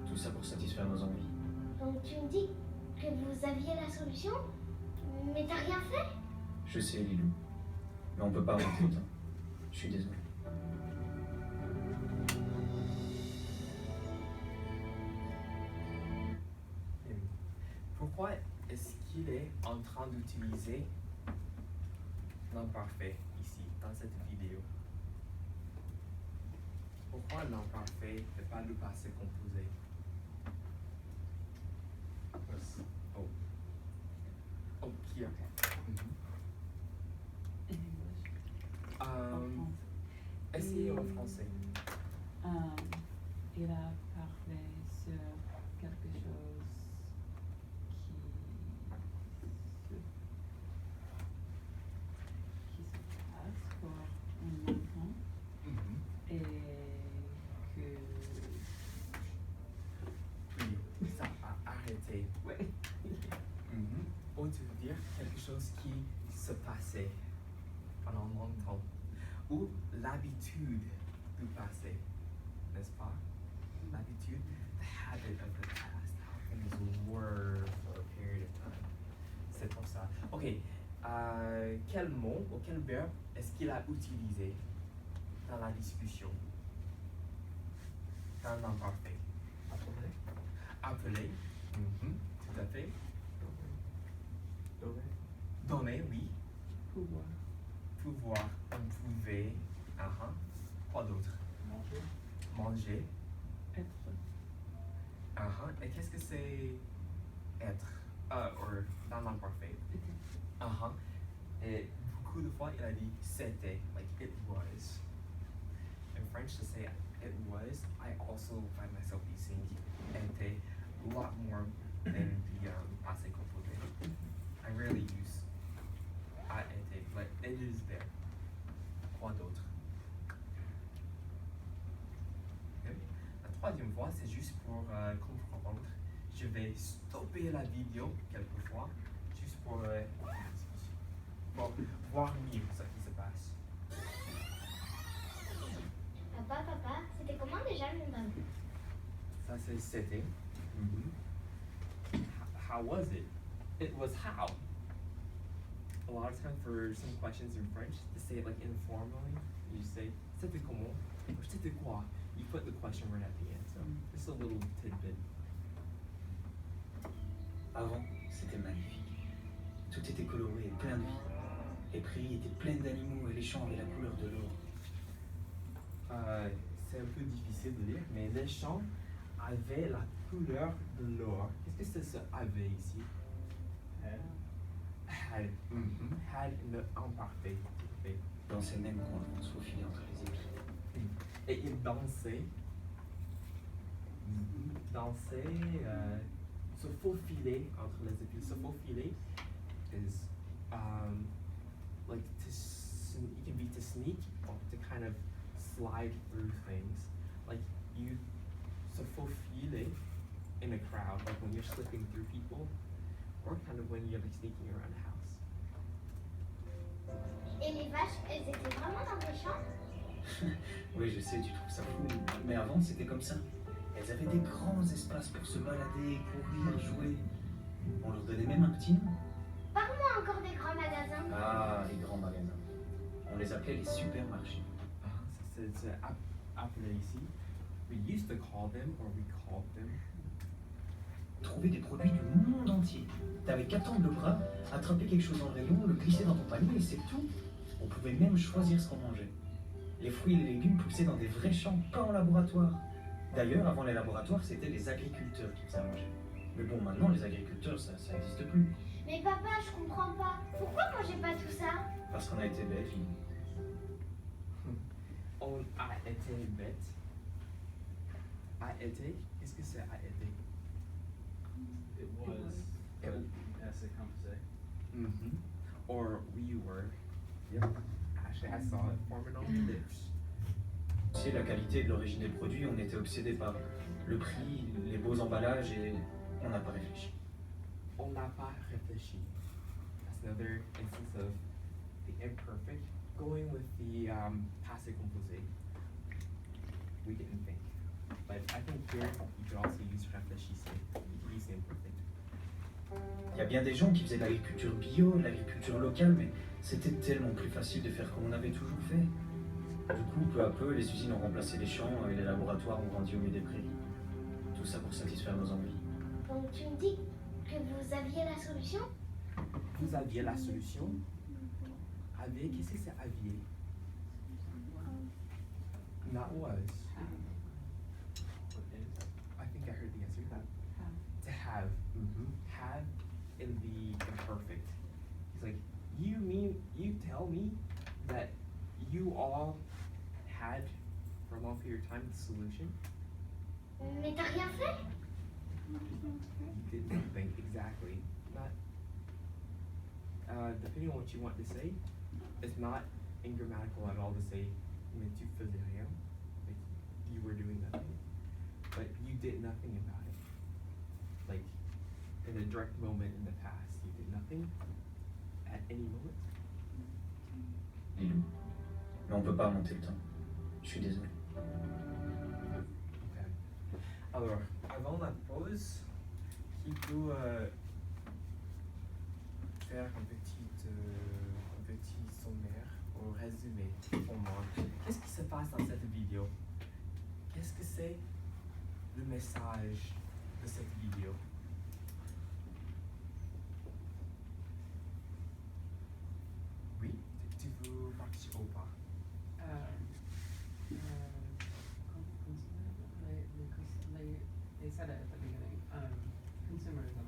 Tout ça pour satisfaire nos envies. Donc tu me dis que vous aviez la solution, mais t'as rien fait? Je sais, Lilou. Mais on peut pas remonter le temps. Je suis désolé. Pourquoi est-ce qu'il est en train d'utiliser l'imparfait ici, dans cette vidéo? Pourquoi l'imparfait et pas le passé composé? Oh. Oh, qui a? In English. En français. Essayez en français. Il a parlé sur quelque chose qui se passe pour un enfant et que Oui, ça a arrêté. ouais. Ou tu veux dire quelque chose qui se passait pendant longtemps. Ou l'habitude du passé, n'est-ce pas? L'habitude, the habit of the past, how things were for a period of time. C'est pour ça. Ok, quel mot ou quel verbe est-ce qu'il a utilisé dans la discussion? Dans l'imparfait. Appeler. Appeler. Tout à fait. Donner, oui. Pouvoir. Pouvoir, on pouvait. Quoi d'autre? Manger. Manger. Être. Et qu'est-ce que c'est être? Ou dans l'imparfait. Et beaucoup de fois, il a dit c'était, like it was. In French, to say it was, I also find myself using était a lot more than the passé composé. I rarely use a été, but it is there. Quoi d'autre? Okay. La troisième fois, c'est juste pour comprendre. Je vais stopper la vidéo quelquefois, juste pour voir mieux ce qui se passe. Papa, c'était comment? jamais entendu. Ça c'est c'était. How was it? It was how. A lot of time for some questions in French, to say it like informally, you say c'était comment or c'était quoi. You put the question right at the end. So just a little tidbit. Avant, c'était magnifique. Tout était coloré et plein de vie. Les prairies étaient pleines d'animaux et les champs avaient la couleur de l'or. C'est un peu difficile de lire, mais les champs avaient la couleur de l'or. Qu'est-ce que c'est ce avait ici? Had. Had en parfait. Dans ces mêmes coins, on se faufilait entre les épis. Et il dansait. Dansait, se faufiler entre les épis. Se faufiler is like it can be to sneak or to kind of slide through things. Like you se faufiler in a crowd, like when you're slipping through people, or kind of when you're like sneaking around a house. Et les vaches, elles étaient vraiment dans les champs? Oui, je sais, tu trouves ça fou, mais avant c'était comme ça. Elles avaient des grands espaces pour se balader, courir, jouer. On leur donnait même un petit nom. Parle-moi encore des grands magasins. Ah, les grands magasins. On les appelait les supermarchés. C'est appelé ici. We used to call them, or we called them. Trouver des produits du monde entier. T'avais qu'à tendre le bras, attraper quelque chose dans le rayon, le glisser dans ton panier et c'est tout. On pouvait même choisir ce qu'on mangeait. Les fruits et les légumes poussaient dans des vrais champs, pas en laboratoire. D'ailleurs, avant les laboratoires, c'était les agriculteurs qui faisaient à manger. Mais bon, maintenant, les agriculteurs, ça n'existe plus. Mais papa, je comprends pas. Pourquoi mangez pas tout ça? Parce qu'on a été bêtes, Lily. On a été bête. A été? Qu'est-ce que c'est a été? It was. Passé composé. Or we were. Yep. Actually, I saw it forming on the lips. C'est la qualité de l'origine des produits, on était obsédés par le prix, les beaux emballages et on n'a pas réfléchi. On n'a pas réfléchi. That's another instance of the imperfect going with the passé composé. We didn't think. But I think here you could also use réfléchissez. You can use the imperfect. Il y a bien des gens qui faisaient de l'agriculture bio, de l'agriculture locale, mais c'était tellement plus facile de faire comme on avait toujours fait. Du coup, peu à peu, les usines ont remplacé les champs et les laboratoires ont grandi au milieu des prairies. Tout ça pour satisfaire nos envies. Donc tu me dis que vous aviez la solution? Vous aviez la solution? Aviez, qu'est-ce que c'est aviez? Not was. I think I heard the answer to that. To have. Have in the imperfect. He's like, you tell me that you all had for a long period of time the solution? Mais t'as rien fait? You did nothing, exactly. Not, depending on what you want to say, it's not ungrammatical at all to say, mais tu faisais rien, like you were doing nothing, but you did nothing about it. Like, in a direct moment in the past, you did nothing at any moment. Lilou. Mais on peut pas remonter le temps. Je suis désolé. Okay. Alors, avant la pause, qui peut faire un petit sommaire ou résumé pour moi. Qu'est-ce qui se passe dans cette vidéo? Qu'est-ce que c'est le message de cette vidéo? Oui, tu veux participer ou pas? They said it at the beginning, consumerism.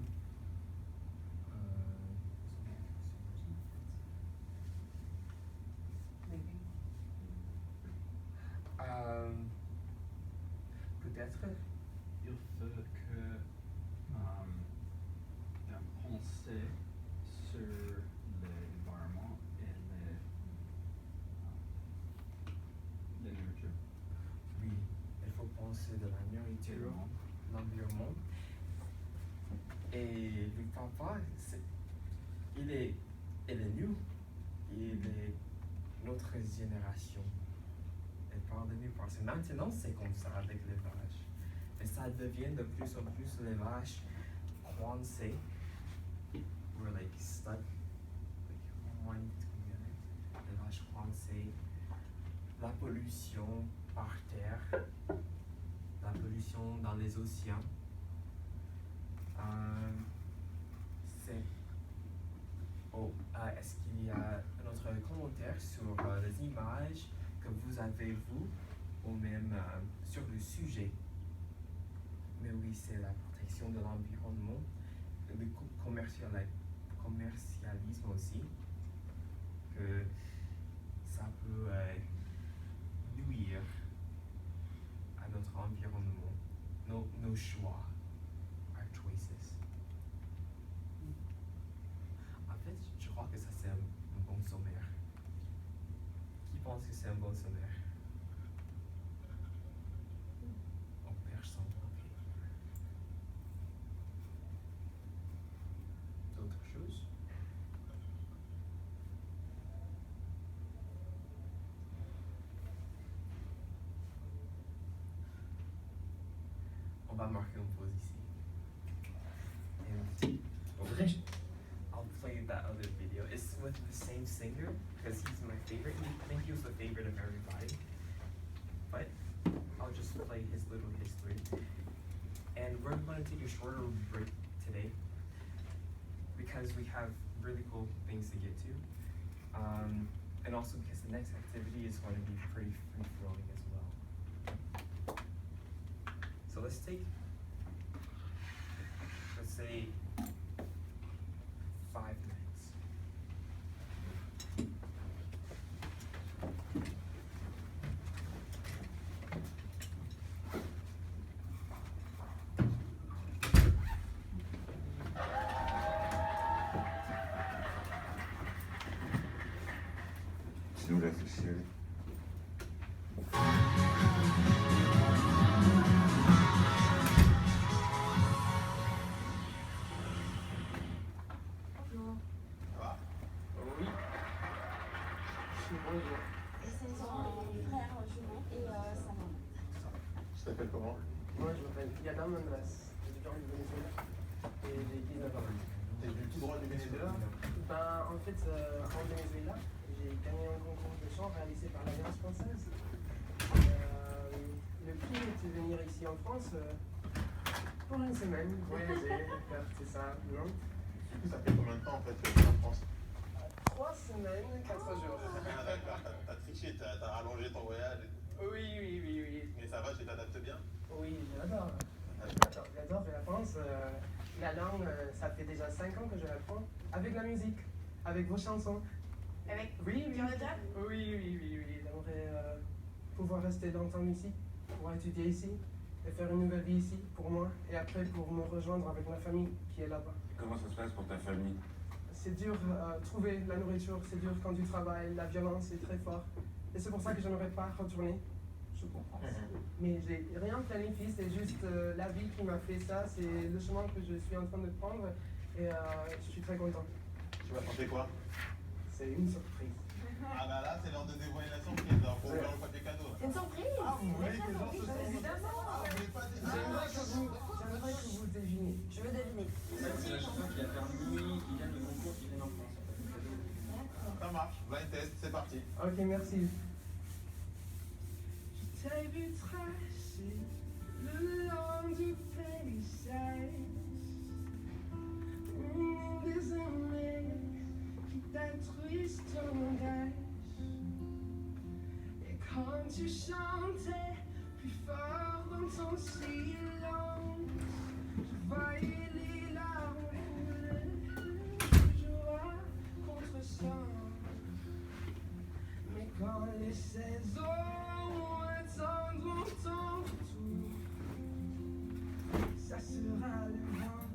Maybe. Peut-être. Il faut que penser sur l'environnement et la nourriture. Oui, il faut penser de la nourriture, l'environnement. Et le papa, il est nous, il est notre génération. Elle parle de nous parce parce que maintenant c'est comme ça avec les vaches. Mais ça devient de plus en plus les vaches coincées, ou like stuck, like one together. Les vaches coincées, la pollution par terre, la pollution dans les océans. C'est... Oh, est-ce qu'il y a un autre commentaire sur les images que vous avez vues ou même sur le sujet? Mais oui, c'est la protection de l'environnement, le commercialisme aussi, que ça peut nuire à notre environnement, nos choix, our choices. En fait, je crois que ça c'est un bon sommaire. Qui pense que c'est un bon sommaire? Oh, personne, ok. D'autres choses? On va marquer une pause ici. And En vrai, I'll play that other video. It's with the same singer because he's my favorite. I think he was the favorite of everybody. But I'll just play his little history. And we're going to take a shorter break today because we have really cool things to get to. And also because the next activity is going to be pretty free-flowing as well. So let's say 5 minutes. Tu nous l'as fait chier. Oui. Bonjour. C'est son frère jumeau et sa maman. Tu t'appelles comment? Moi, je m'appelle Yadam Andras. Je suis du Venezuela. Et j'ai 19 ans. T'es du tout droit du Venezuela? Ben, en fait, en Venezuela, j'ai gagné un concours de chant réalisé par l'Alliance française. Le prix était venir ici en France pour une semaine, voyager, faire c'est ça, non? Du coup, ça fait combien de temps en fait que tu es en France? 3 semaines, 4 jours. Ah d'accord, t'as triché, t'as rallongé ton voyage. Oui. Mais ça va, tu t'adaptes bien? Oui, j'adore. J'adore la France. La langue, ça fait déjà 5 ans que je l'apprends. Avec la musique, avec vos chansons. Avec Oui. Jonathan? Oui. J'aimerais pouvoir rester longtemps ici, pouvoir étudier ici et faire une nouvelle vie ici pour moi et après pour me rejoindre avec ma famille qui est là-bas. Comment ça se passe pour ta famille? C'est dur trouver la nourriture, c'est dur quand tu travailles, la violence est très fort. Et c'est pour ça que je n'aimerais pas retourner. Je comprends. Mais j'ai rien planifié, c'est juste la vie qui m'a fait ça, c'est le chemin que je suis en train de prendre et je suis très content. Tu vas chanter quoi? C'est une surprise. Ah bah là, c'est l'heure de dévoiler la surprise, alors faut ouvrir le papier cadeau. C'est une surprise. Ah, vous voulez que les gens se sentent... Évidemment. Ah, vous voulez pas dire... J'aimerais que vous deviniez. Je veux deviner. C'est la chanson qui a permis, qui gagne le concours, qui vient en France. Ça marche, blind test, c'est parti. Ok, merci. Je t'ai vu tracer le long du paysage, des aimés qui détruisent ton langage. Et quand tu chantais plus fort dans ton silence, je voyais les larmes couler, joie contre sang. Mais quand les saisons attendront ton retour, ça sera le vent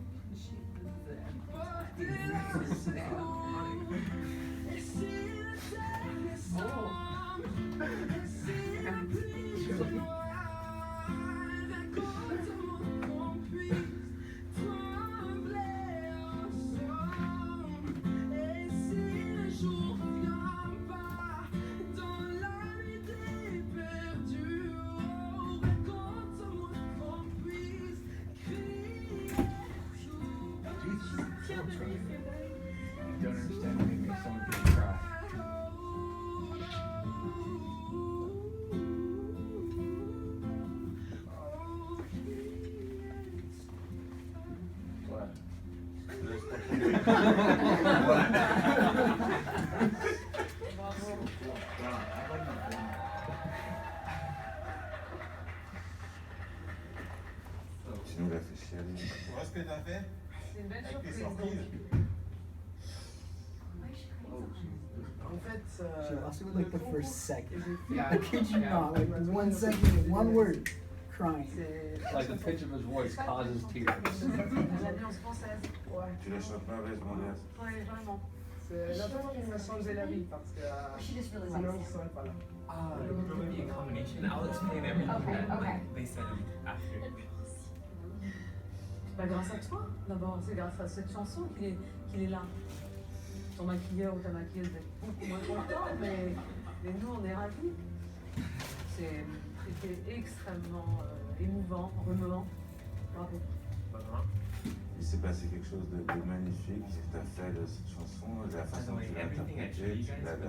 porter leur secours. Et si la terre est sombre, et si la pluie est noire, raconte-moi qu'on puisse trembler ensemble. Et si le jour vient pas dans la nuit des perdus, Tu nous l'as fait chialer. Tu vois ce que t'as fait? C'est une belle Avec tes surprise. sorties. En fait, She lost it with like the le first concours second. que j'ai fait I kid you not, like 1 second, one word, crying. C'est Like the pitch of his voice causes tears. l'Alliance française. Ouais. Tu la chantes mauvaisement, Léa. Ouais, vraiment. C'est la façon qui m'a changé la vie parce que She just really sinon likes je it. serais pas là. It would be a combination. I'll explain everything Okay, that okay. they said after. Bah, grâce à toi, d'abord, c'est grâce à cette chanson qu'il est là. Ton maquilleur ou ta maquilleuse va être beaucoup moins content, mais nous, on est ravis. C'était extrêmement émouvant, remuant. Bravo. Il s'est passé quelque chose de magnifique. Tu as fait de cette chanson, de la façon dont tu l'as Everything I interprétée, showed you tu guys l'as